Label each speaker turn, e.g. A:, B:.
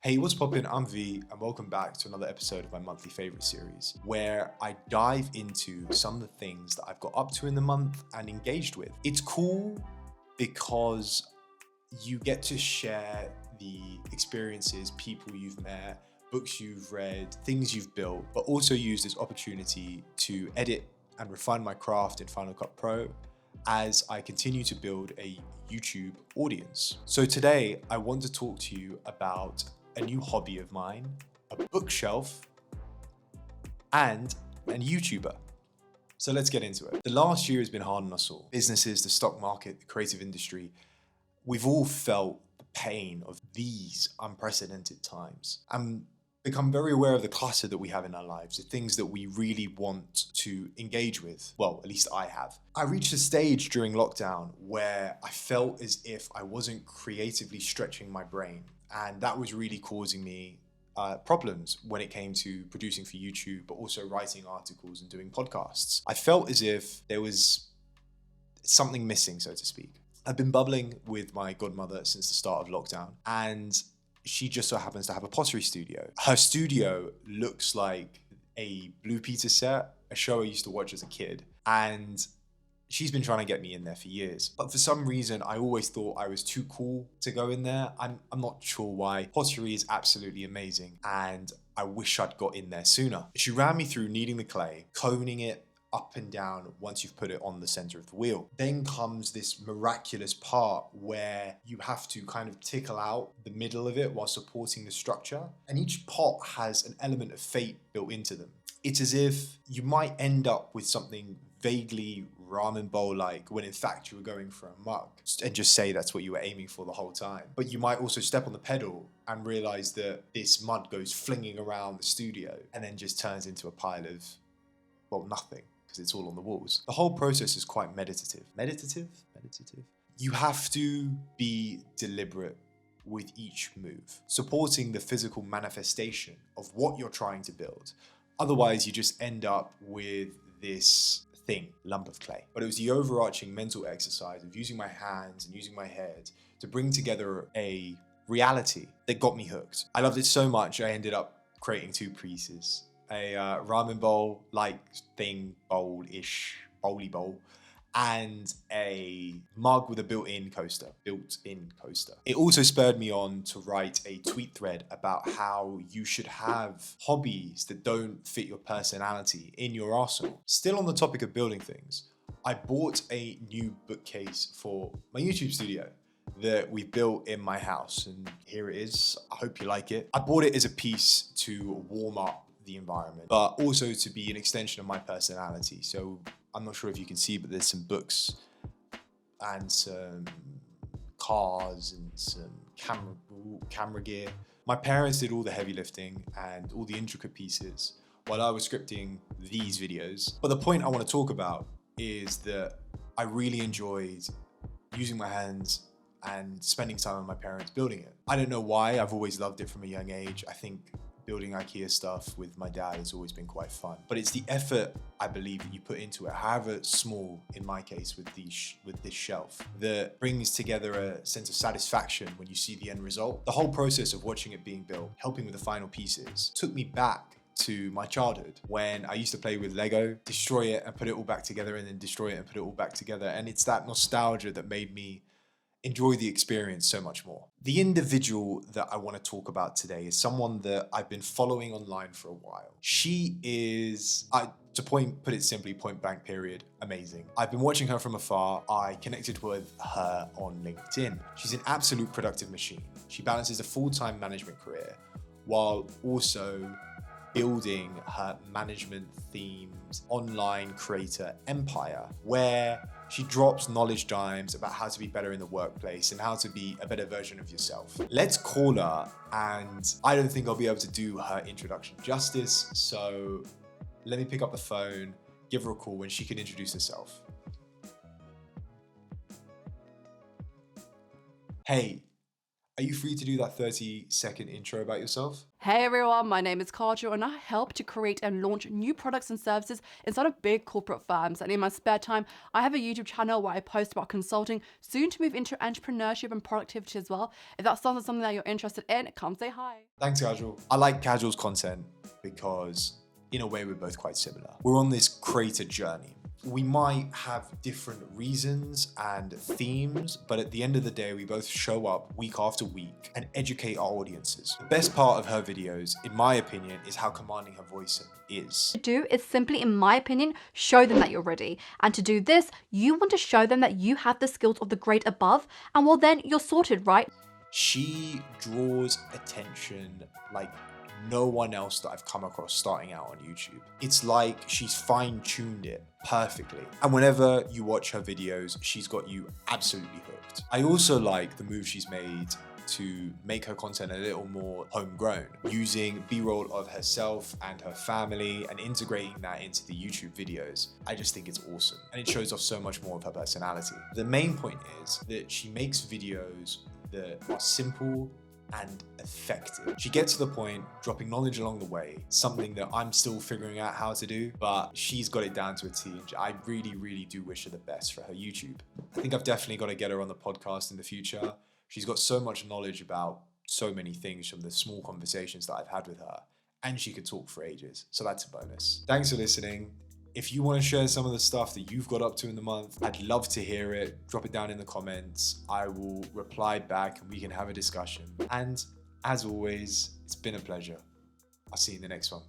A: Hey, what's poppin'? I'm V, and welcome back to another episode of my monthly favorite series, where I dive into some of the things that I've got up to in the month and engaged with. It's cool because you get to share the experiences, people you've met, books you've read, things you've built, but also use this opportunity to edit and refine my craft in Final Cut Pro as I continue to build a YouTube audience. So today I want to talk to you about a new hobby of mine, a bookshelf, and a YouTuber. So let's get into it. The last year has been hard on us all. Businesses, the stock market, the creative industry, we've all felt the pain of these unprecedented times and become very aware of the clutter that we have in our lives, the things that we really want to engage with. Well, at least I have. I reached a stage during lockdown where I felt as if I wasn't creatively stretching my brain. And that was really causing me problems when it came to producing for YouTube, but also writing articles and doing podcasts. I felt as if there was something missing, so to speak. I've been bubbling with my godmother since the start of lockdown, and she just so happens to have a pottery studio. Her studio looks like a Blue Peter set, a show I used to watch as a kid. And she's been trying to get me in there for years. But for some reason, I always thought I was too cool to go in there. I'm not sure why. Pottery is absolutely amazing, and I wish I'd got in there sooner. She ran me through kneading the clay, coning it up and down once you've put it on the center of the wheel. Then comes this miraculous part where you have to kind of tickle out the middle of it while supporting the structure. And each pot has an element of fate built into them. It's as if you might end up with something vaguely ramen bowl like when in fact you were going for a mug, and just say that's what you were aiming for the whole time. But you might also step on the pedal and realize that this mud goes flinging around the studio and then just turns into a pile of, well, nothing, because it's all on the walls. The whole process is quite meditative. Meditative? You have to be deliberate with each move, supporting the physical manifestation of what you're trying to build. Otherwise, you just end up with this thing, lump of clay. But it was the overarching mental exercise of using my hands and using my head to bring together a reality that got me hooked. I loved it so much, I ended up creating two pieces. A ramen bowl-like thing, bowl-ish, bowly bowl, and a mug with a built-in coaster. It also spurred me on to write a tweet thread about how you should have hobbies that don't fit your personality in your arsenal. Still on the topic of building things, I bought a new bookcase for my YouTube studio that we built in my house, and here it is. I hope you like it. I bought it as a piece to warm up the environment, but also to be an extension of my personality. So I'm not sure if you can see, but there's some books and some cars and some camera gear. My parents did all the heavy lifting and all the intricate pieces while I was scripting these videos. But the point I want to talk about is that I really enjoyed using my hands and spending time with my parents building it. I don't know why, I've always loved it from a young age. I think building IKEA stuff with my dad has always been quite fun. But it's the effort, I believe, that you put into it, however small in my case with this shelf, that brings together a sense of satisfaction when you see the end result. The whole process of watching it being built, helping with the final pieces, took me back to my childhood when I used to play with Lego, destroy it and put it all back together, and then destroy it and put it all back together. And it's that nostalgia that made me enjoy the experience so much more. The individual that I want to talk about today is someone that I've been following online for a while. She is, put it simply, point blank period, amazing. I've been watching her from afar. I connected with her on LinkedIn. She's an absolute productive machine. She balances a full-time management career while also building her management-themed online creator empire, where she drops knowledge dimes about how to be better in the workplace and how to be a better version of yourself. Let's call her, and I don't think I'll be able to do her introduction justice, so let me pick up the phone, give her a call, and she can introduce herself. Hey, Are you free to do that 30-second intro about yourself?
B: Hey everyone, my name is Kajal and I help to create and launch new products and services inside of big corporate firms. And in my spare time, I have a YouTube channel where I post about consulting, soon to move into entrepreneurship and productivity as well. If that sounds like something that you're interested in, come say hi.
A: Thanks, Casual. I like Casual's content because in a way we're both quite similar. We're on this creator journey. We might have different reasons and themes, but at the end of the day, we both show up week after week and educate our audiences. The best part of her videos, in my opinion, is how commanding her voice is.
B: To do is simply, in my opinion, show them that you're ready. And to do this, you want to show them that you have the skills of the great above, and well then you're sorted, right?
A: She draws attention like no one else that I've come across starting out on YouTube. It's like she's fine-tuned it perfectly. And whenever you watch her videos, she's got you absolutely hooked. I also like the move she's made to make her content a little more homegrown, using B-roll of herself and her family and integrating that into the YouTube videos. I just think it's awesome. And it shows off so much more of her personality. The main point is that she makes videos that are simple and effective. She gets to the point, dropping knowledge along the way, something that I'm still figuring out how to do, but she's got it down to a T, and I really, really do wish her the best for her YouTube. I think I've definitely got to get her on the podcast in the future. She's got so much knowledge about so many things from the small conversations that I've had with her, and she could talk for ages, so that's a bonus. Thanks for listening. If you want to share some of the stuff that you've got up to in the month, I'd love to hear it. Drop it down in the comments. I will reply back and we can have a discussion. And as always, it's been a pleasure. I'll see you in the next one.